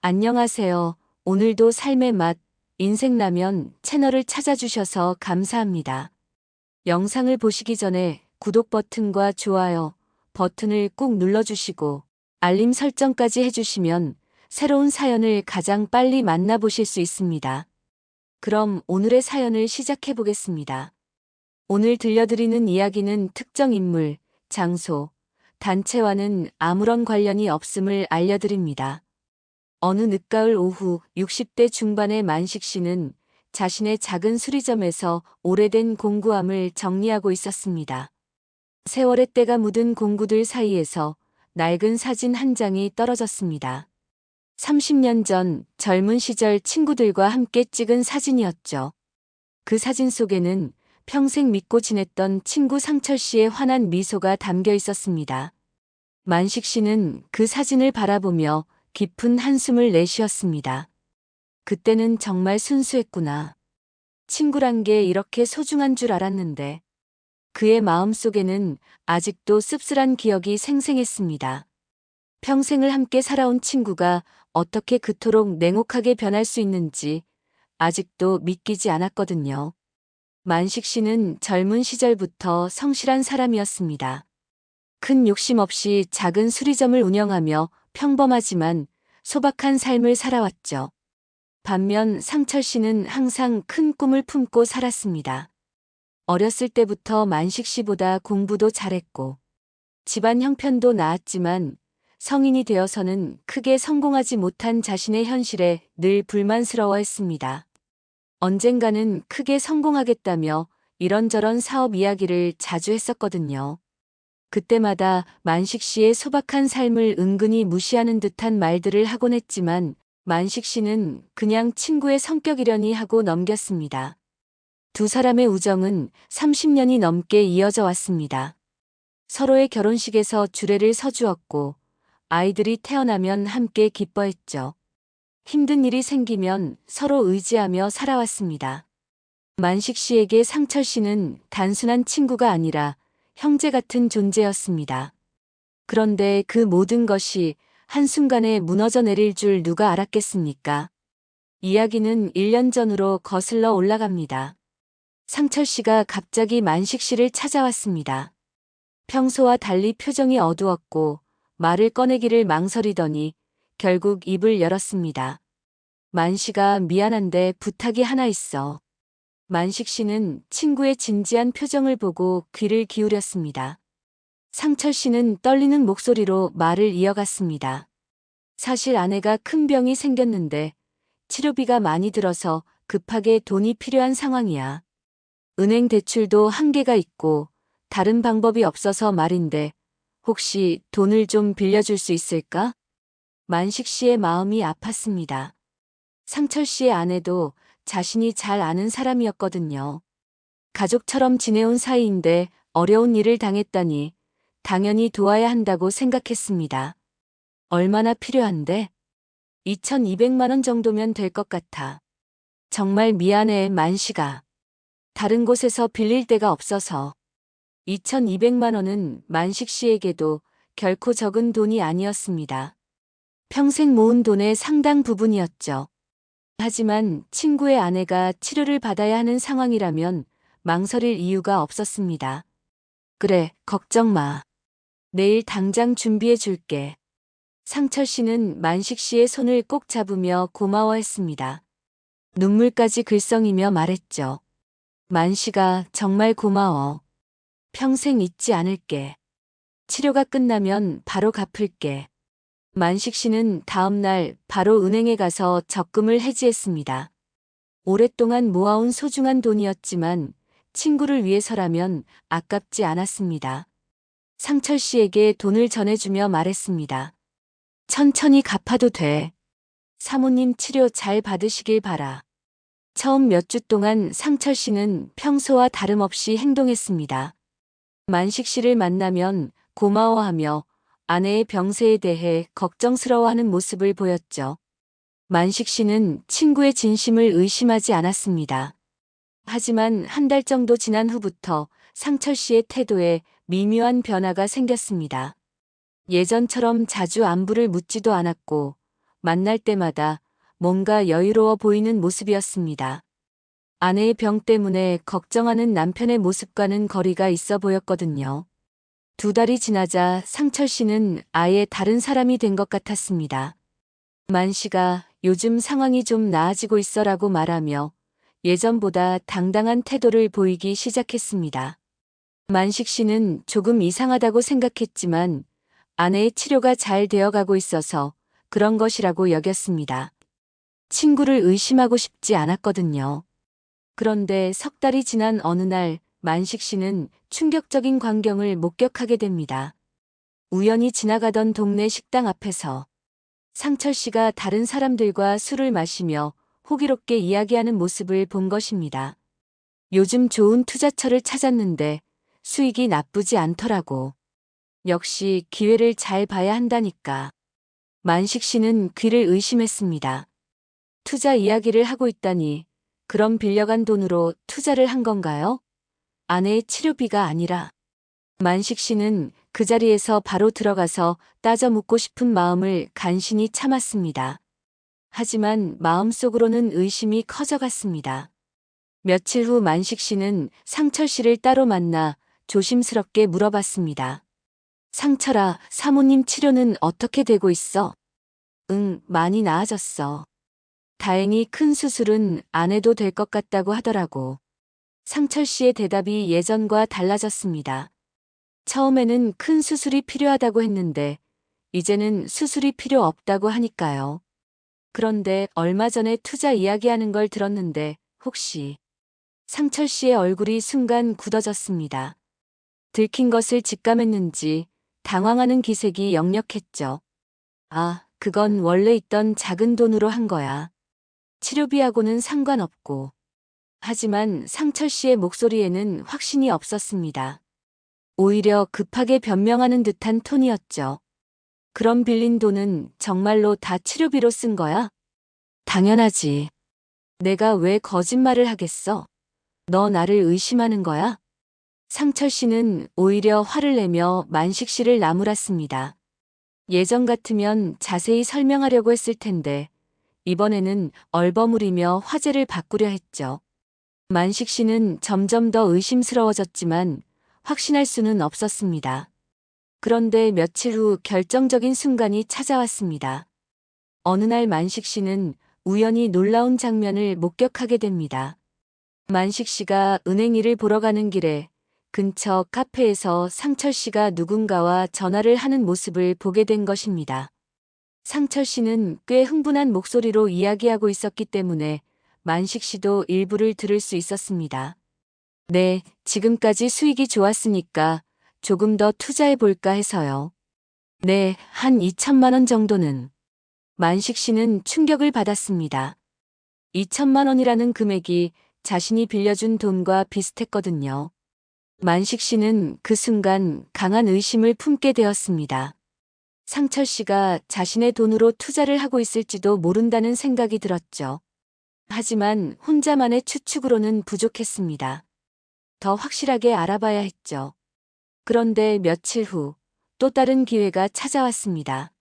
안녕하세요. 오늘도 삶의 맛, 인생라면 채널을 찾아주셔서 감사합니다. 영상을 보시기 전에 구독 버튼과 좋아요 버튼을 꾹 눌러주시고 알림 설정까지 해주시면 새로운 사연을 가장 빨리 만나보실 수 있습니다. 그럼 오늘의 사연을 시작해 보겠습니다. 오늘 들려드리는 이야기는 특정 인물, 장소, 단체와는 아무런 관련이 없음을 알려드립니다. 어느 늦가을 오후 60대 중반의 만식 씨는 자신의 작은 수리점에서 오래된 공구함을 정리하고 있었습니다. 세월의 때가 묻은 공구들 사이에서 낡은 사진 한 장이 떨어졌습니다. 30년 전 젊은 시절 친구들과 함께 찍은 사진이었죠. 그 사진 속에는 평생 믿고 지냈던 친구 상철 씨의 환한 미소가 담겨 있었습니다. 만식 씨는 그 사진을 바라보며 깊은 한숨을 내쉬었습니다. 그때는 정말 순수했구나. 친구란 게 이렇게 소중한 줄 알았는데. 그의 마음속에는 아직도 씁쓸한 기억이 생생했습니다. 평생을 함께 살아온 친구가 어떻게 그토록 냉혹하게 변할 수 있는지 아직도 믿기지 않았거든요. 만식 씨는 젊은 시절부터 성실한 사람이었습니다. 큰 욕심 없이 작은 수리점을 운영하며 평범하지만 소박한 삶을 살아왔죠. 반면 상철 씨는 항상 큰 꿈을 품고 살았습니다. 어렸을 때부터 만식 씨보다 공부도 잘했고 집안 형편도 나았지만 성인이 되어서는 크게 성공하지 못한 자신의 현실에 늘 불만스러워했습니다. 언젠가는 크게 성공하겠다며 이런저런 사업 이야기를 자주 했었거든요. 그때마다 만식 씨의 소박한 삶을 은근히 무시하는 듯한 말들을 하곤 했지만 만식 씨는 그냥 친구의 성격이려니 하고 넘겼습니다. 두 사람의 우정은 30년이 넘게 이어져 왔습니다. 서로의 결혼식에서 주례를 서주었고 아이들이 태어나면 함께 기뻐했죠. 힘든 일이 생기면 서로 의지하며 살아왔습니다. 만식 씨에게 상철 씨는 단순한 친구가 아니라 형제 같은 존재였습니다. 그런데 그 모든 것이 한순간에 무너져 내릴 줄 누가 알았겠습니까? 이야기는 1년 전으로 거슬러 올라갑니다. 상철 씨가 갑자기 만식 씨를 찾아왔습니다. 평소와 달리 표정이 어두웠고 말을 꺼내기를 망설이더니 결국 입을 열었습니다. 만식아, 미안한데 부탁이 하나 있어. 만식 씨는 친구의 진지한 표정을 보고 귀를 기울였습니다. 상철 씨는 떨리는 목소리로 말을 이어갔습니다. 사실 아내가 큰 병이 생겼는데 치료비가 많이 들어서 급하게 돈이 필요한 상황이야. 은행 대출도 한계가 있고 다른 방법이 없어서 말인데 혹시 돈을 좀 빌려줄 수 있을까? 만식 씨의 마음이 아팠습니다. 상철 씨의 아내도 자신이 잘 아는 사람이었거든요. 가족처럼 지내온 사이인데 어려운 일을 당했다니 당연히 도와야 한다고 생각했습니다. 얼마나 필요한데? 2,200만 원 정도면 될 것 같아. 정말 미안해, 만식아. 다른 곳에서 빌릴 데가 없어서. 2,200만 원은 만식 씨에게도 결코 적은 돈이 아니었습니다. 평생 모은 돈의 상당 부분이었죠. 하지만 친구의 아내가 치료를 받아야 하는 상황이라면 망설일 이유가 없었습니다. 그래, 걱정 마. 내일 당장 준비해 줄게. 상철 씨는 만식 씨의 손을 꼭 잡으며 고마워했습니다. 눈물까지 글썽이며 말했죠. 만식아, 정말 고마워. 평생 잊지 않을게. 치료가 끝나면 바로 갚을게. 만식 씨는 다음 날 바로 은행에 가서 적금을 해지했습니다. 오랫동안 모아온 소중한 돈이었지만 친구를 위해서라면 아깝지 않았습니다. 상철 씨에게 돈을 전해주며 말했습니다. 천천히 갚아도 돼. 사모님 치료 잘 받으시길 바라. 처음 몇 주 동안 상철 씨는 평소와 다름없이 행동했습니다. 만식 씨를 만나면 고마워하며 아내의 병세에 대해 걱정스러워하는 모습을 보였죠. 만식 씨는 친구의 진심을 의심하지 않았습니다. 하지만 한 달 정도 지난 후부터 상철 씨의 태도에 미묘한 변화가 생겼습니다. 예전처럼 자주 안부를 묻지도 않았고 만날 때마다 뭔가 여유로워 보이는 모습이었습니다. 아내의 병 때문에 걱정하는 남편의 모습과는 거리가 있어 보였거든요. 2달이 지나자 상철 씨는 아예 다른 사람이 된 것 같았습니다. 만 씨가 요즘 상황이 좀 나아지고 있어라고 말하며 예전보다 당당한 태도를 보이기 시작했습니다. 만식 씨는 조금 이상하다고 생각했지만 아내의 치료가 잘 되어가고 있어서 그런 것이라고 여겼습니다. 친구를 의심하고 싶지 않았거든요. 그런데 3달이 지난 어느 날 만식 씨는 충격적인 광경을 목격하게 됩니다. 우연히 지나가던 동네 식당 앞에서 상철 씨가 다른 사람들과 술을 마시며 호기롭게 이야기하는 모습을 본 것입니다. 요즘 좋은 투자처를 찾았는데 수익이 나쁘지 않더라고. 역시 기회를 잘 봐야 한다니까. 만식 씨는 귀를 의심했습니다. 투자 이야기를 하고 있다니 그럼 빌려간 돈으로 투자를 한 건가요? 아내의 치료비가 아니라. 만식 씨는 그 자리에서 바로 들어가서 따져 묻고 싶은 마음을 간신히 참았습니다. 하지만 마음속으로는 의심이 커져갔습니다. 며칠 후 만식 씨는 상철 씨를 따로 만나 조심스럽게 물어봤습니다. 상철아, 사모님 치료는 어떻게 되고 있어? 응, 많이 나아졌어. 다행히 큰 수술은 안 해도 될 것 같다고 하더라고. 상철 씨의 대답이 예전과 달라졌습니다. 처음에는 큰 수술이 필요하다고 했는데 이제는 수술이 필요 없다고 하니까요. 그런데 얼마 전에 투자 이야기하는 걸 들었는데 혹시. 상철 씨의 얼굴이 순간 굳어졌습니다. 들킨 것을 직감했는지 당황하는 기색이 역력했죠. 아, 그건 원래 있던 작은 돈으로 한 거야. 치료비하고는 상관없고. 하지만 상철 씨의 목소리에는 확신이 없었습니다. 오히려 급하게 변명하는 듯한 톤이었죠. 그럼 빌린 돈은 정말로 다 치료비로 쓴 거야? 당연하지. 내가 왜 거짓말을 하겠어? 너 나를 의심하는 거야? 상철 씨는 오히려 화를 내며 만식 씨를 나무랐습니다. 예전 같으면 자세히 설명하려고 했을 텐데 이번에는 얼버무리며 화제를 바꾸려 했죠. 만식 씨는 점점 더 의심스러워졌지만 확신할 수는 없었습니다. 그런데 며칠 후 결정적인 순간이 찾아왔습니다. 어느 날 만식 씨는 우연히 놀라운 장면을 목격하게 됩니다. 만식 씨가 은행 일을 보러 가는 길에 근처 카페에서 상철 씨가 누군가와 전화를 하는 모습을 보게 된 것입니다. 상철 씨는 꽤 흥분한 목소리로 이야기하고 있었기 때문에 만식 씨도 일부를 들을 수 있었습니다. 네, 지금까지 수익이 좋았으니까 조금 더 투자해 볼까 해서요. 네, 한 2천만 원 정도는. 만식 씨는 충격을 받았습니다. 2천만 원이라는 금액이 자신이 빌려준 돈과 비슷했거든요. 만식 씨는 그 순간 강한 의심을 품게 되었습니다. 상철 씨가 자신의 돈으로 투자를 하고 있을지도 모른다는 생각이 들었죠. 하지만 혼자만의 추측으로는 부족했습니다. 더 확실하게 알아봐야 했죠. 그런데 며칠 후 또 다른 기회가 찾아왔습니다.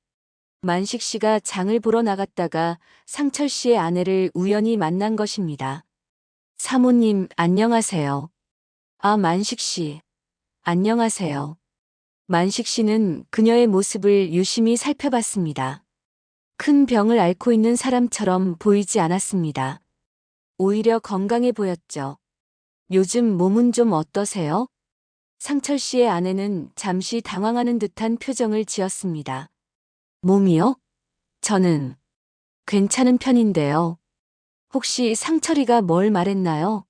만식 씨가 장을 보러 나갔다가 상철 씨의 아내를 우연히 만난 것입니다. 사모님, 안녕하세요. 아, 만식 씨. 안녕하세요. 만식 씨는 그녀의 모습을 유심히 살펴봤습니다. 큰 병을 앓고 있는 사람처럼 보이지 않았습니다. 오히려 건강해 보였죠. 요즘 몸은 좀 어떠세요? 상철 씨의 아내는 잠시 당황하는 듯한 표정을 지었습니다. 몸이요? 저는 괜찮은 편인데요. 혹시 상철이가 뭘 말했나요?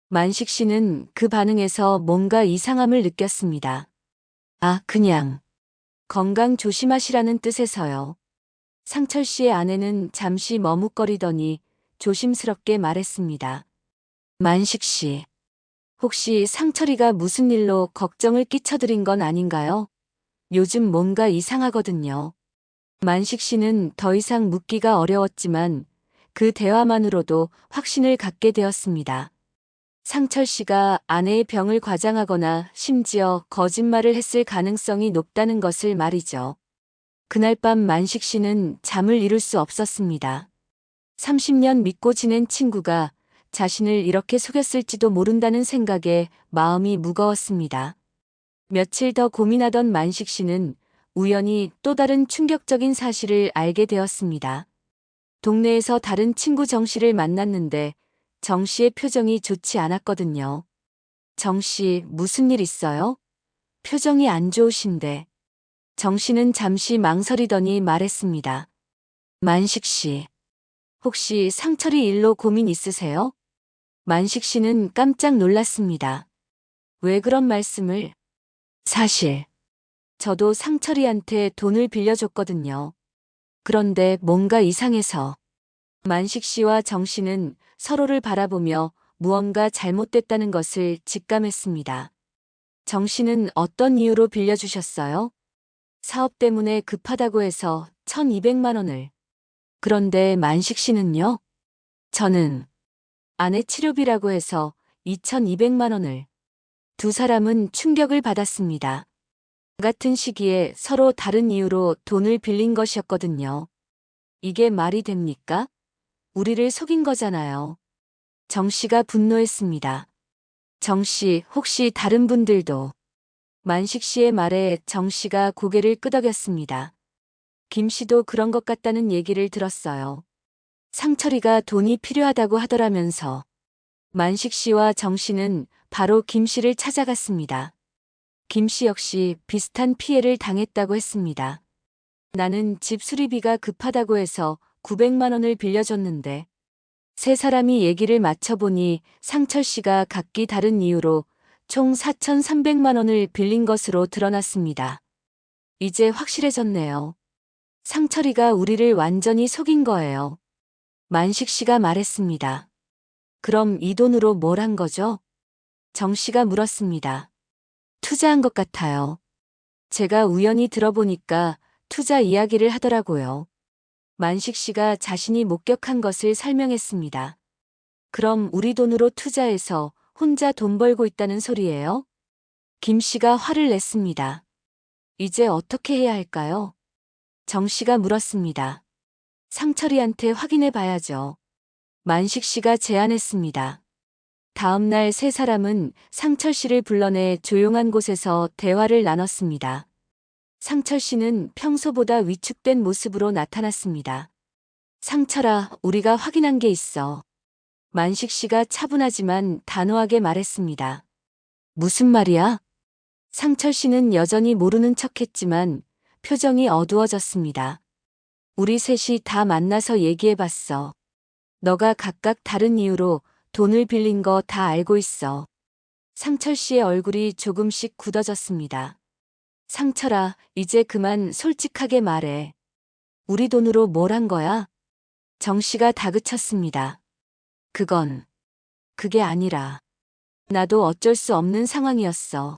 만식 씨는 그 반응에서 뭔가 이상함을 느꼈습니다. 아, 그냥 건강 조심하시라는 뜻에서요. 상철 씨의 아내는 잠시 머뭇거리더니 조심스럽게 말했습니다. 만식 씨, 혹시 상철이가 무슨 일로 걱정을 끼쳐드린 건 아닌가요? 요즘 뭔가 이상하거든요. 만식 씨는 더 이상 묻기가 어려웠지만 그 대화만으로도 확신을 갖게 되었습니다. 상철 씨가 아내의 병을 과장하거나 심지어 거짓말을 했을 가능성이 높다는 것을 말이죠. 그날 밤 만식 씨는 잠을 이룰 수 없었습니다. 30년 믿고 지낸 친구가 자신을 이렇게 속였을지도 모른다는 생각에 마음이 무거웠습니다. 며칠 더 고민하던 만식 씨는 우연히 또 다른 충격적인 사실을 알게 되었습니다. 동네에서 다른 친구 정 씨를 만났는데 정 씨의 표정이 좋지 않았거든요. 정 씨, 무슨 일 있어요? 표정이 안 좋으신데. 정 씨는 잠시 망설이더니 말했습니다. 만식 씨, 혹시 상철이 일로 고민 있으세요? 만식 씨는 깜짝 놀랐습니다. 왜 그런 말씀을? 사실, 저도 상철이한테 돈을 빌려줬거든요. 그런데 뭔가 이상해서. 만식 씨와 정 씨는 서로를 바라보며 무언가 잘못됐다는 것을 직감했습니다. 정 씨는 어떤 이유로 빌려주셨어요? 사업 때문에 급하다고 해서 1,200만 원을. 그런데 만식 씨는요? 저는 아내 치료비라고 해서 2,200만 원을. 두 사람은 충격을 받았습니다. 같은 시기에 서로 다른 이유로 돈을 빌린 것이었거든요. 이게 말이 됩니까? 우리를 속인 거잖아요. 정 씨가 분노했습니다. 정 씨, 혹시 다른 분들도? 만식 씨의 말에 정 씨가 고개를 끄덕였습니다. 김 씨도 그런 것 같다는 얘기를 들었어요. 상철이가 돈이 필요하다고 하더라면서. 만식 씨와 정 씨는 바로 김 씨를 찾아갔습니다. 김 씨 역시 비슷한 피해를 당했다고 했습니다. 나는 집 수리비가 급하다고 해서 900만 원을 빌려줬는데 세 사람이 얘기를 맞춰보니 상철 씨가 각기 다른 이유로 총 4,300만 원을 빌린 것으로 드러났습니다. 이제 확실해졌네요. 상철이가 우리를 완전히 속인 거예요. 만식 씨가 말했습니다. 그럼 이 돈으로 뭘 한 거죠? 정 씨가 물었습니다. 투자한 것 같아요. 제가 우연히 들어보니까 투자 이야기를 하더라고요. 만식 씨가 자신이 목격한 것을 설명했습니다. 그럼 우리 돈으로 투자해서 혼자 돈 벌고 있다는 소리예요? 김 씨가 화를 냈습니다. 이제 어떻게 해야 할까요? 정 씨가 물었습니다. 상철이한테 확인해 봐야죠. 만식 씨가 제안했습니다. 다음 날 세 사람은 상철 씨를 불러내 조용한 곳에서 대화를 나눴습니다. 상철 씨는 평소보다 위축된 모습으로 나타났습니다. 상철아, 우리가 확인한 게 있어. 만식 씨가 차분하지만 단호하게 말했습니다. 무슨 말이야? 상철 씨는 여전히 모르는 척했지만 표정이 어두워졌습니다. 우리 셋이 다 만나서 얘기해봤어. 너가 각각 다른 이유로 돈을 빌린 거 다 알고 있어. 상철 씨의 얼굴이 조금씩 굳어졌습니다. 상철아, 이제 그만 솔직하게 말해. 우리 돈으로 뭘 한 거야? 정 씨가 다그쳤습니다. 그게 아니라. 나도 어쩔 수 없는 상황이었어.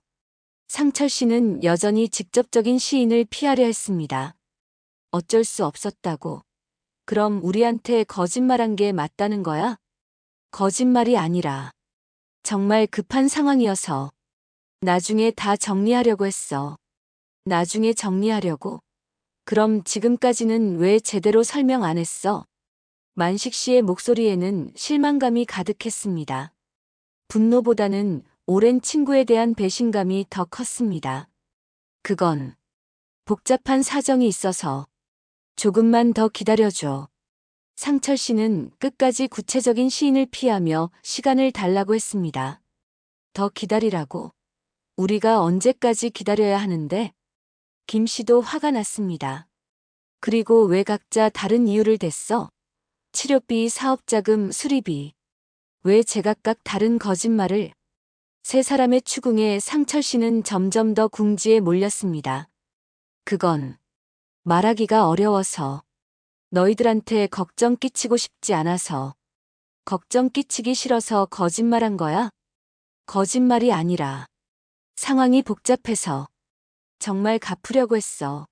상철 씨는 여전히 직접적인 시인을 피하려 했습니다. 어쩔 수 없었다고. 그럼 우리한테 거짓말한 게 맞다는 거야? 거짓말이 아니라. 정말 급한 상황이어서. 나중에 다 정리하려고 했어. 나중에 정리하려고? 그럼 지금까지는 왜 제대로 설명 안 했어? 만식 씨의 목소리에는 실망감이 가득했습니다. 분노보다는 오랜 친구에 대한 배신감이 더 컸습니다. 그건 복잡한 사정이 있어서 조금만 더 기다려줘. 상철 씨는 끝까지 구체적인 시인을 피하며 시간을 달라고 했습니다. 더 기다리라고. 우리가 언제까지 기다려야 하는데? 김 씨도 화가 났습니다. 그리고 왜 각자 다른 이유를 댔어? 치료비, 사업자금, 수리비. 왜 제각각 다른 거짓말을? 세 사람의 추궁에 상철 씨는 점점 더 궁지에 몰렸습니다. 그건 말하기가 어려워서. 너희들한테 걱정 끼치고 싶지 않아서. 걱정 끼치기 싫어서 거짓말한 거야? 거짓말이 아니라. 상황이 복잡해서. 정말 갚으려고 했어.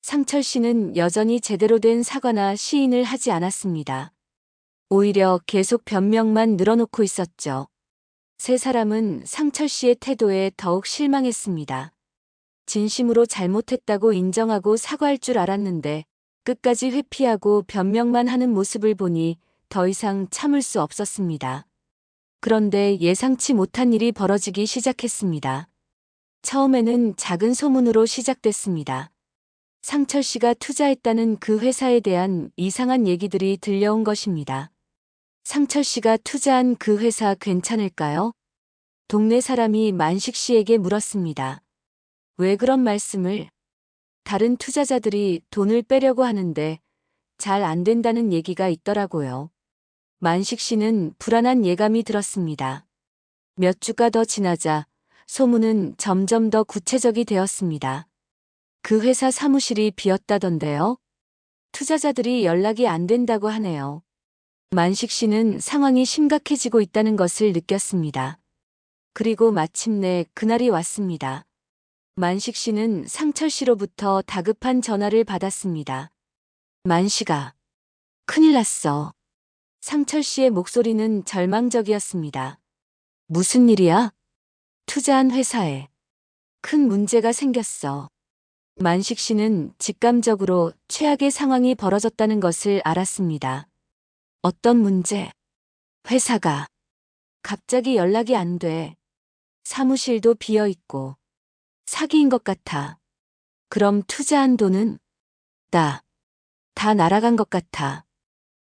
상철 씨는 여전히 제대로 된 사과나 시인을 하지 않았습니다. 오히려 계속 변명만 늘어놓고 있었죠. 세 사람은 상철 씨의 태도에 더욱 실망했습니다. 진심으로 잘못했다고 인정하고 사과할 줄 알았는데 끝까지 회피하고 변명만 하는 모습을 보니 더 이상 참을 수 없었습니다. 그런데 예상치 못한 일이 벌어지기 시작했습니다. 처음에는 작은 소문으로 시작됐습니다. 상철 씨가 투자했다는 그 회사에 대한 이상한 얘기들이 들려온 것입니다. 상철 씨가 투자한 그 회사 괜찮을까요? 동네 사람이 만식 씨에게 물었습니다. 왜 그런 말씀을? 다른 투자자들이 돈을 빼려고 하는데 잘 안 된다는 얘기가 있더라고요. 만식 씨는 불안한 예감이 들었습니다. 몇 주가 더 지나자 소문은 점점 더 구체적이 되었습니다. 그 회사 사무실이 비었다던데요. 투자자들이 연락이 안 된다고 하네요. 만식 씨는 상황이 심각해지고 있다는 것을 느꼈습니다. 그리고 마침내 그날이 왔습니다. 만식 씨는 상철 씨로부터 다급한 전화를 받았습니다. 만식아, 큰일 났어. 상철 씨의 목소리는 절망적이었습니다. 무슨 일이야? 투자한 회사에 큰 문제가 생겼어. 만식 씨는 직감적으로 최악의 상황이 벌어졌다는 것을 알았습니다. 어떤 문제? 회사가 갑자기 연락이 안 돼. 사무실도 비어 있고 사기인 것 같아. 그럼 투자한 돈은? 다 날아간 것 같아.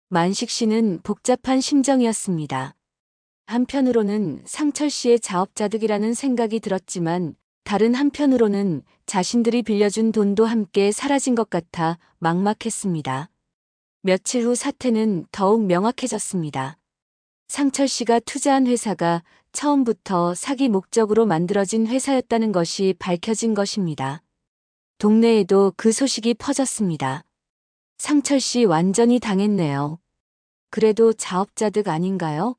만식 씨는 복잡한 심정이었습니다. 한편으로는 상철 씨의 자업자득이라는 생각이 들었지만 다른 한편으로는 자신들이 빌려준 돈도 함께 사라진 것 같아 막막했습니다. 며칠 후 사태는 더욱 명확해졌습니다. 상철 씨가 투자한 회사가 처음부터 사기 목적으로 만들어진 회사였다는 것이 밝혀진 것입니다. 동네에도 그 소식이 퍼졌습니다. 상철 씨 완전히 당했네요. 그래도 자업자득 아닌가요?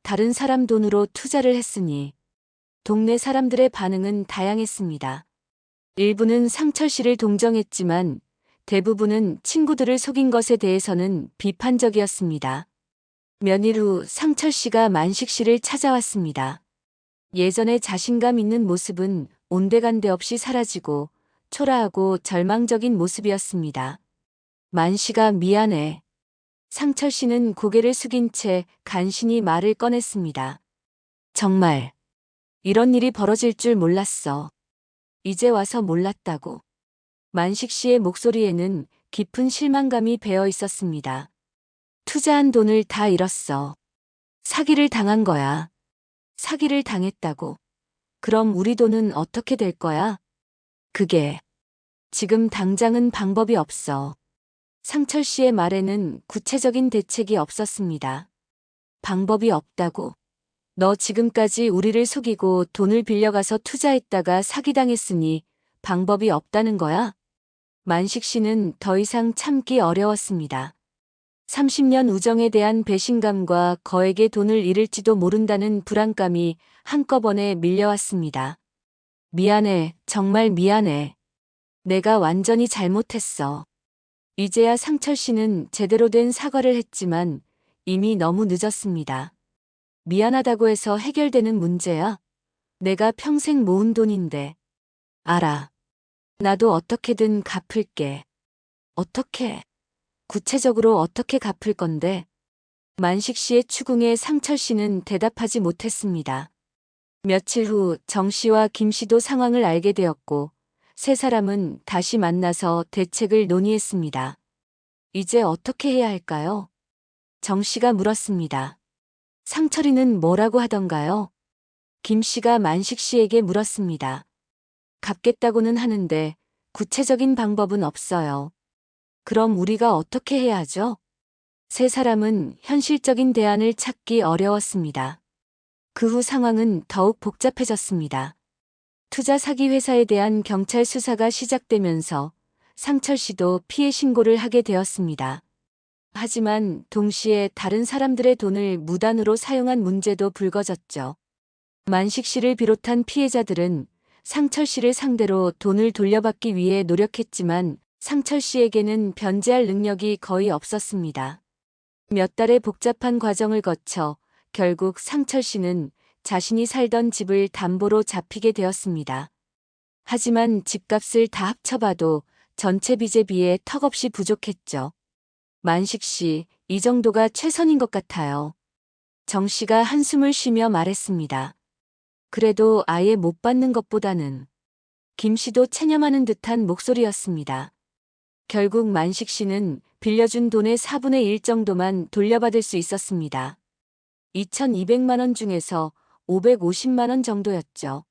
다른 사람 돈으로 투자를 했으니. 동네 사람들의 반응은 다양했습니다. 일부는 상철 씨를 동정했지만 대부분은 친구들을 속인 것에 대해서는 비판적이었습니다. 몇일 후 상철 씨가 만식 씨를 찾아왔습니다. 예전의 자신감 있는 모습은 온데간데 없이 사라지고 초라하고 절망적인 모습이었습니다. 만식아, 미안해. 상철 씨는 고개를 숙인 채 간신히 말을 꺼냈습니다. 정말 이런 일이 벌어질 줄 몰랐어. 이제 와서 몰랐다고. 만식 씨의 목소리에는 깊은 실망감이 배어 있었습니다. 투자한 돈을 다 잃었어. 사기를 당한 거야. 사기를 당했다고. 그럼 우리 돈은 어떻게 될 거야? 그게 지금 당장은 방법이 없어. 상철 씨의 말에는 구체적인 대책이 없었습니다. 방법이 없다고. 너 지금까지 우리를 속이고 돈을 빌려가서 투자했다가 사기당했으니 방법이 없다는 거야? 만식 씨는 더 이상 참기 어려웠습니다. 30년 우정에 대한 배신감과 거액의 돈을 잃을지도 모른다는 불안감이 한꺼번에 밀려왔습니다. 미안해, 정말 미안해. 내가 완전히 잘못했어. 이제야 상철 씨는 제대로 된 사과를 했지만 이미 너무 늦었습니다. 미안하다고 해서 해결되는 문제야? 내가 평생 모은 돈인데. 알아. 나도 어떻게든 갚을게. 어떻게? 구체적으로 어떻게 갚을 건데? 만식 씨의 추궁에 상철 씨는 대답하지 못했습니다. 며칠 후 정 씨와 김 씨도 상황을 알게 되었고 세 사람은 다시 만나서 대책을 논의했습니다. 이제 어떻게 해야 할까요? 정 씨가 물었습니다. 상철이는 뭐라고 하던가요? 김 씨가 만식 씨에게 물었습니다. 갚겠다고는 하는데 구체적인 방법은 없어요. 그럼 우리가 어떻게 해야 하죠? 세 사람은 현실적인 대안을 찾기 어려웠습니다. 그 후 상황은 더욱 복잡해졌습니다. 투자 사기 회사에 대한 경찰 수사가 시작되면서 상철 씨도 피해 신고를 하게 되었습니다. 하지만 동시에 다른 사람들의 돈을 무단으로 사용한 문제도 불거졌죠. 만식 씨를 비롯한 피해자들은 상철 씨를 상대로 돈을 돌려받기 위해 노력했지만 상철 씨에게는 변제할 능력이 거의 없었습니다. 몇 달의 복잡한 과정을 거쳐 결국 상철 씨는 자신이 살던 집을 담보로 잡히게 되었습니다. 하지만 집값을 다 합쳐봐도 전체 빚에 비해 턱없이 부족했죠. 만식 씨, 이 정도가 최선인 것 같아요. 정 씨가 한숨을 쉬며 말했습니다. 그래도 아예 못 받는 것보다는. 김 씨도 체념하는 듯한 목소리였습니다. 결국 만식 씨는 빌려준 돈의 4분의 1 정도만 돌려받을 수 있었습니다. 2,200만 원 중에서 550만 원 정도였죠.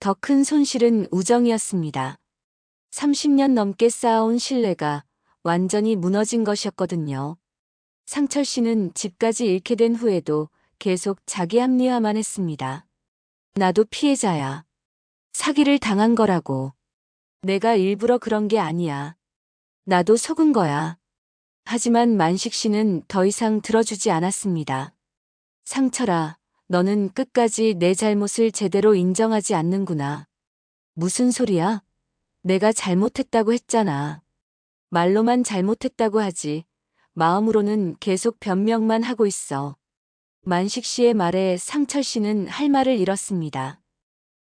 더 큰 손실은 우정이었습니다. 30년 넘게 쌓아온 신뢰가 완전히 무너진 것이었거든요. 상철 씨는 집까지 잃게 된 후에도 계속 자기 합리화만 했습니다. 나도 피해자야. 사기를 당한 거라고. 내가 일부러 그런 게 아니야. 나도 속은 거야. 하지만 만식 씨는 더 이상 들어주지 않았습니다. 상철아, 너는 끝까지 내 잘못을 제대로 인정하지 않는구나. 무슨 소리야? 내가 잘못했다고 했잖아. 말로만 잘못했다고 하지. 마음으로는 계속 변명만 하고 있어. 만식 씨의 말에 상철 씨는 할 말을 잃었습니다.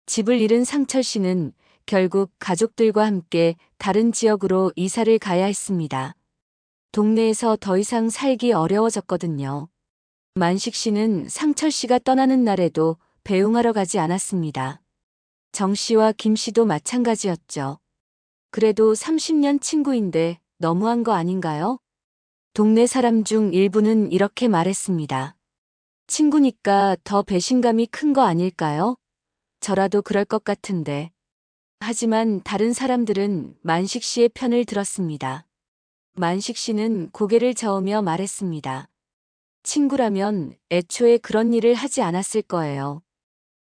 집을 잃은 상철 씨는 결국 가족들과 함께 다른 지역으로 이사를 가야 했습니다. 동네에서 더 이상 살기 어려워졌거든요. 만식 씨는 상철 씨가 떠나는 날에도 배웅하러 가지 않았습니다. 정 씨와 김 씨도 마찬가지였죠. 그래도 30년 친구인데 너무한 거 아닌가요? 동네 사람 중 일부는 이렇게 말했습니다. 친구니까 더 배신감이 큰 거 아닐까요? 저라도 그럴 것 같은데. 하지만 다른 사람들은 만식 씨의 편을 들었습니다. 만식 씨는 고개를 저으며 말했습니다. 친구라면 애초에 그런 일을 하지 않았을 거예요.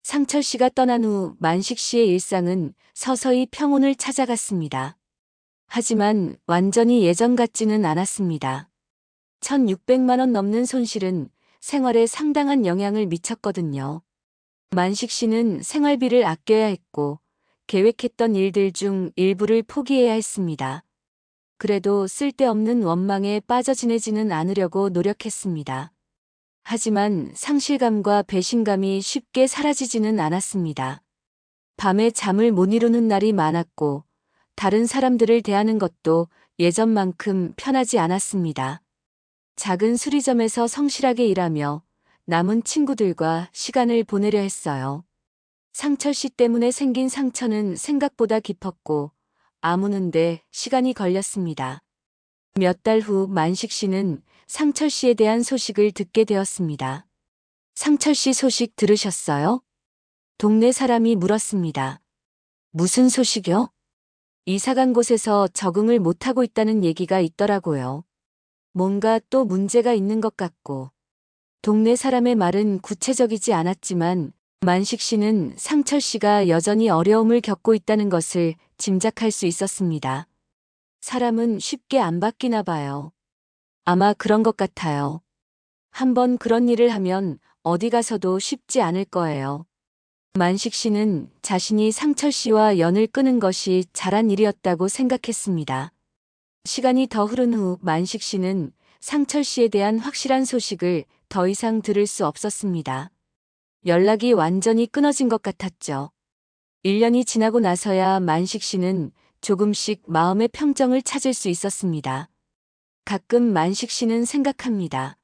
상철 씨가 떠난 후 만식 씨의 일상은 서서히 평온을 찾아갔습니다. 하지만 완전히 예전 같지는 않았습니다. 1,600만 원 넘는 손실은 생활에 상당한 영향을 미쳤거든요. 만식 씨는 생활비를 아껴야 했고 계획했던 일들 중 일부를 포기해야 했습니다. 그래도 쓸데없는 원망에 빠져 지내지는 않으려고 노력했습니다. 하지만 상실감과 배신감이 쉽게 사라지지는 않았습니다. 밤에 잠을 못 이루는 날이 많았고 다른 사람들을 대하는 것도 예전만큼 편하지 않았습니다. 작은 수리점에서 성실하게 일하며 남은 친구들과 시간을 보내려 했어요. 상철 씨 때문에 생긴 상처는 생각보다 깊었고 아무는데 시간이 걸렸습니다. 몇 달 후 만식 씨는 상철 씨에 대한 소식을 듣게 되었습니다. 상철 씨 소식 들으셨어요? 동네 사람이 물었습니다. 무슨 소식이요? 이사 간 곳에서 적응을 못하고 있다는 얘기가 있더라고요. 뭔가 또 문제가 있는 것 같고. 동네 사람의 말은 구체적이지 않았지만 만식 씨는 상철 씨가 여전히 어려움을 겪고 있다는 것을 짐작할 수 있었습니다. 사람은 쉽게 안 바뀌나 봐요. 아마 그런 것 같아요. 한번 그런 일을 하면 어디 가서도 쉽지 않을 거예요. 만식 씨는 자신이 상철 씨와 연을 끊은 것이 잘한 일이었다고 생각했습니다. 시간이 더 흐른 후 만식 씨는 상철 씨에 대한 확실한 소식을 더 이상 들을 수 없었습니다. 연락이 완전히 끊어진 것 같았죠. 1년이 지나고 나서야 만식 씨는 조금씩 마음의 평정을 찾을 수 있었습니다. 가끔 만식 씨는 생각합니다.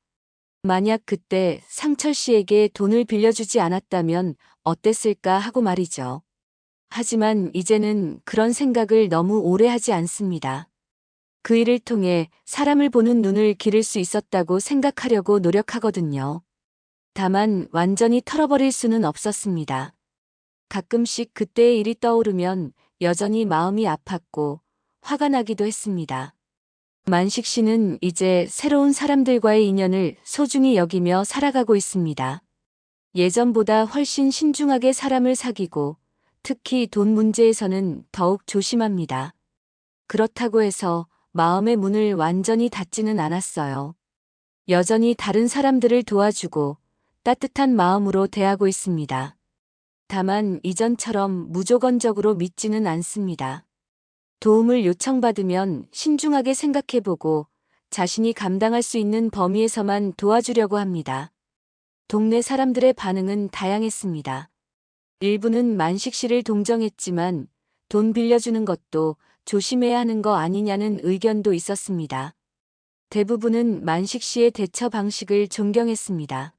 만약 그때 상철 씨에게 돈을 빌려주지 않았다면 어땠을까 하고 말이죠. 하지만 이제는 그런 생각을 너무 오래 하지 않습니다. 그 일을 통해 사람을 보는 눈을 기를 수 있었다고 생각하려고 노력하거든요. 다만 완전히 털어버릴 수는 없었습니다. 가끔씩 그때의 일이 떠오르면 여전히 마음이 아팠고 화가 나기도 했습니다. 만식 씨는 이제 새로운 사람들과의 인연을 소중히 여기며 살아가고 있습니다. 예전보다 훨씬 신중하게 사람을 사귀고 특히 돈 문제에서는 더욱 조심합니다. 그렇다고 해서 마음의 문을 완전히 닫지는 않았어요. 여전히 다른 사람들을 도와주고 따뜻한 마음으로 대하고 있습니다. 다만 이전처럼 무조건적으로 믿지는 않습니다. 도움을 요청받으면 신중하게 생각해보고 자신이 감당할 수 있는 범위에서만 도와주려고 합니다. 동네 사람들의 반응은 다양했습니다. 일부는 만식 씨를 동정했지만 돈 빌려주는 것도 조심해야 하는 거 아니냐는 의견도 있었습니다. 대부분은 만식 씨의 대처 방식을 존경했습니다.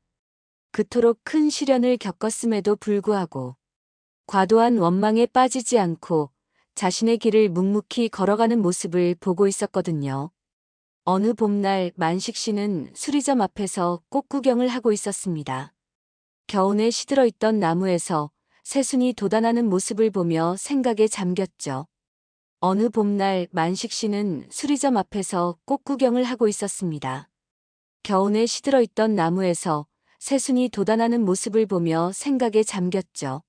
그토록 큰 시련을 겪었음에도 불구하고 과도한 원망에 빠지지 않고 자신의 길을 묵묵히 걸어가는 모습을 보고 있었거든요. 어느 봄날 만식 씨는 수리점 앞에서 꽃 구경을 하고 있었습니다. 겨우내 시들어 있던 나무에서 새순이 돋아나는 모습을 보며 생각에 잠겼죠. 어느 봄날 만식 씨는 수리점 앞에서 꽃 구경을 하고 있었습니다. 겨우내 시들어 있던 나무에서 새순이 돋아나는 모습을 보며 생각에 잠겼죠.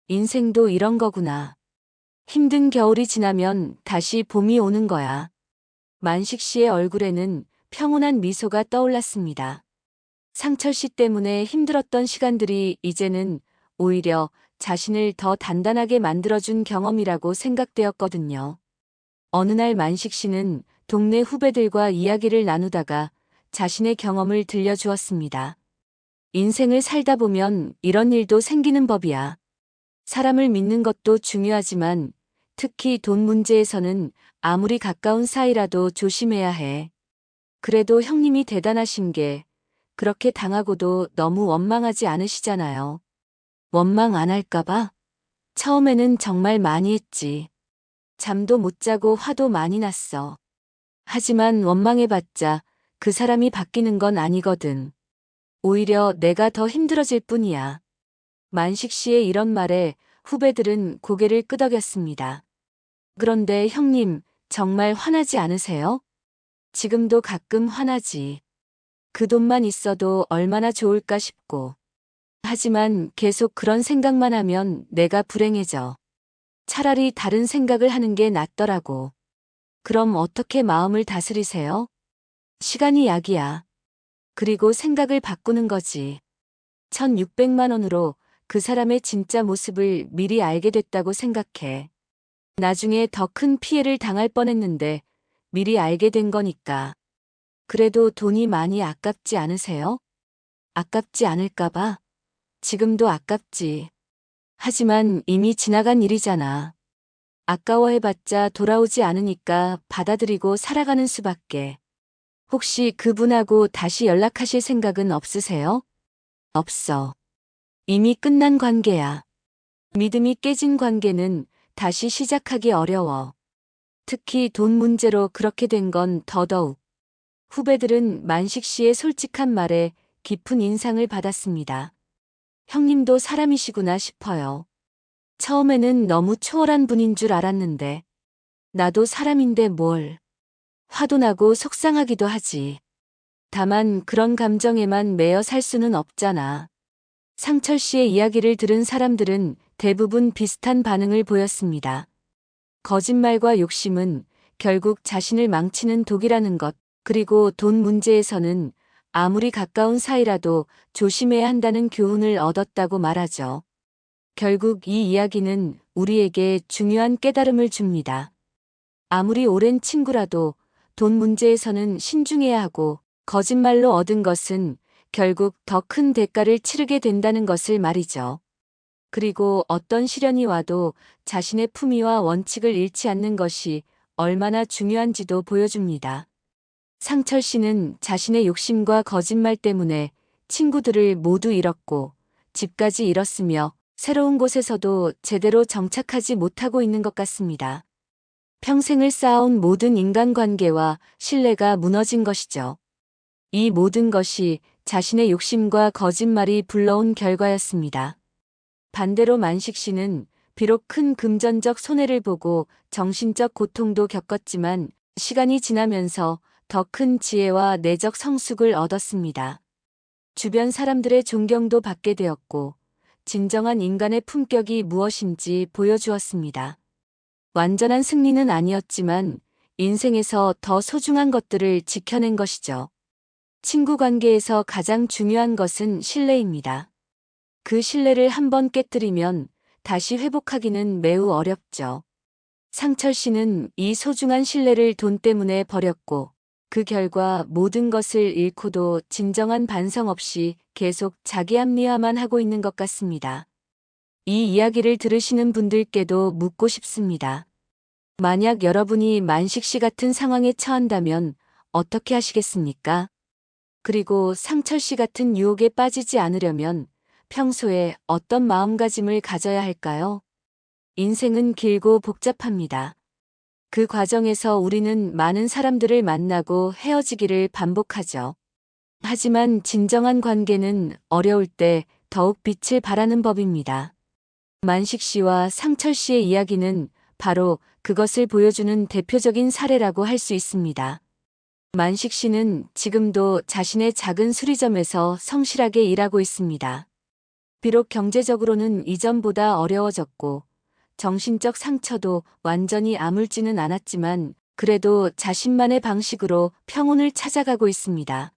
인생도 이런 거구나. 힘든 겨울이 지나면 다시 봄이 오는 거야. 만식 씨의 얼굴에는 평온한 미소가 떠올랐습니다. 상철 씨 때문에 힘들었던 시간들이 이제는 오히려 자신을 더 단단하게 만들어준 경험이라고 생각되었거든요. 어느 날 만식 씨는 동네 후배들과 이야기를 나누다가 자신의 경험을 들려주었습니다. 인생을 살다 보면 이런 일도 생기는 법이야. 사람을 믿는 것도 중요하지만 특히 돈 문제에서는 아무리 가까운 사이라도 조심해야 해. 그래도 형님이 대단하신 게 그렇게 당하고도 너무 원망하지 않으시잖아요. 원망 안 할까봐? 처음에는 정말 많이 했지. 잠도 못 자고 화도 많이 났어. 하지만 원망해봤자 그 사람이 바뀌는 건 아니거든. 오히려 내가 더 힘들어질 뿐이야. 만식 씨의 이런 말에 후배들은 고개를 끄덕였습니다. 그런데 형님, 정말 화나지 않으세요? 지금도 가끔 화나지. 그 돈만 있어도 얼마나 좋을까 싶고. 하지만 계속 그런 생각만 하면 내가 불행해져. 차라리 다른 생각을 하는 게 낫더라고. 그럼 어떻게 마음을 다스리세요? 시간이 약이야. 그리고 생각을 바꾸는 거지. 1,600만 원으로 그 사람의 진짜 모습을 미리 알게 됐다고 생각해. 나중에 더 큰 피해를 당할 뻔했는데 미리 알게 된 거니까. 그래도 돈이 많이 아깝지 않으세요? 아깝지 않을까봐? 지금도 아깝지. 하지만 이미 지나간 일이잖아. 아까워해봤자 돌아오지 않으니까 받아들이고 살아가는 수밖에. 혹시 그분하고 다시 연락하실 생각은 없으세요? 없어. 이미 끝난 관계야. 믿음이 깨진 관계는 다시 시작하기 어려워. 특히 돈 문제로 그렇게 된 건 더더욱. 후배들은 만식 씨의 솔직한 말에 깊은 인상을 받았습니다. 형님도 사람이시구나 싶어요. 처음에는 너무 초월한 분인 줄 알았는데. 나도 사람인데 뭘. 화도 나고 속상하기도 하지. 다만 그런 감정에만 매여 살 수는 없잖아. 상철 씨의 이야기를 들은 사람들은 대부분 비슷한 반응을 보였습니다. 거짓말과 욕심은 결국 자신을 망치는 독이라는 것, 그리고 돈 문제에서는 아무리 가까운 사이라도 조심해야 한다는 교훈을 얻었다고 말하죠. 결국 이 이야기는 우리에게 중요한 깨달음을 줍니다. 아무리 오랜 친구라도 돈 문제에서는 신중해야 하고 거짓말로 얻은 것은 결국 더 큰 대가를 치르게 된다는 것을 말이죠. 그리고 어떤 시련이 와도 자신의 품위와 원칙을 잃지 않는 것이 얼마나 중요한지도 보여줍니다. 상철 씨는 자신의 욕심과 거짓말 때문에 친구들을 모두 잃었고 집까지 잃었으며 새로운 곳에서도 제대로 정착하지 못하고 있는 것 같습니다. 평생을 쌓아온 모든 인간관계와 신뢰가 무너진 것이죠. 이 모든 것이 자신의 욕심과 거짓말이 불러온 결과였습니다. 반대로 만식 씨는 비록 큰 금전적 손해를 보고 정신적 고통도 겪었지만 시간이 지나면서 더 큰 지혜와 내적 성숙을 얻었습니다. 주변 사람들의 존경도 받게 되었고 진정한 인간의 품격이 무엇인지 보여주었습니다. 완전한 승리는 아니었지만 인생에서 더 소중한 것들을 지켜낸 것이죠. 친구 관계에서 가장 중요한 것은 신뢰입니다. 그 신뢰를 한번 깨뜨리면 다시 회복하기는 매우 어렵죠. 상철 씨는 이 소중한 신뢰를 돈 때문에 버렸고 그 결과 모든 것을 잃고도 진정한 반성 없이 계속 자기 합리화만 하고 있는 것 같습니다. 이 이야기를 들으시는 분들께도 묻고 싶습니다. 만약 여러분이 만식 씨 같은 상황에 처한다면 어떻게 하시겠습니까? 그리고 상철 씨 같은 유혹에 빠지지 않으려면 평소에 어떤 마음가짐을 가져야 할까요? 인생은 길고 복잡합니다. 그 과정에서 우리는 많은 사람들을 만나고 헤어지기를 반복하죠. 하지만 진정한 관계는 어려울 때 더욱 빛을 발하는 법입니다. 만식 씨와 상철 씨의 이야기는 바로 그것을 보여주는 대표적인 사례라고 할 수 있습니다. 만식 씨는 지금도 자신의 작은 수리점에서 성실하게 일하고 있습니다. 비록 경제적으로는 이전보다 어려워졌고 정신적 상처도 완전히 아물지는 않았지만 그래도 자신만의 방식으로 평온을 찾아가고 있습니다.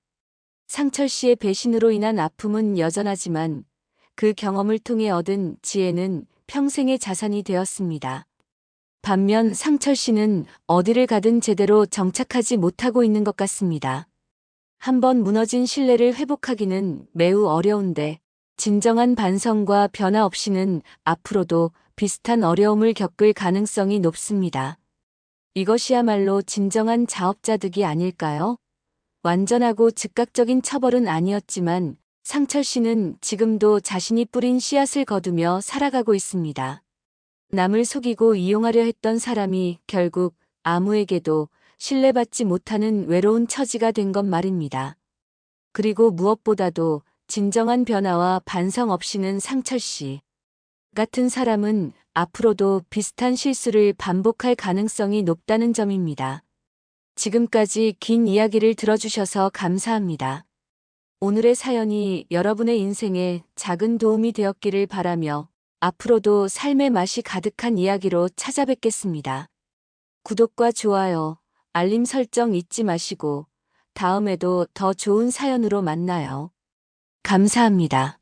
상철 씨의 배신으로 인한 아픔은 여전하지만 그 경험을 통해 얻은 지혜는 평생의 자산이 되었습니다. 반면 상철 씨는 어디를 가든 제대로 정착하지 못하고 있는 것 같습니다. 한번 무너진 신뢰를 회복하기는 매우 어려운데 진정한 반성과 변화 없이는 앞으로도 비슷한 어려움을 겪을 가능성이 높습니다. 이것이야말로 진정한 자업자득이 아닐까요? 완전하고 즉각적인 처벌은 아니었지만 상철 씨는 지금도 자신이 뿌린 씨앗을 거두며 살아가고 있습니다. 남을 속이고 이용하려 했던 사람이 결국 아무에게도 신뢰받지 못하는 외로운 처지가 된 것 말입니다. 그리고 무엇보다도 진정한 변화와 반성 없이는 상철 씨 같은 사람은 앞으로도 비슷한 실수를 반복할 가능성이 높다는 점입니다. 지금까지 긴 이야기를 들어주셔서 감사합니다. 오늘의 사연이 여러분의 인생에 작은 도움이 되었기를 바라며 앞으로도 삶의 맛이 가득한 이야기로 찾아뵙겠습니다. 구독과 좋아요, 알림 설정 잊지 마시고 다음에도 더 좋은 사연으로 만나요. 감사합니다.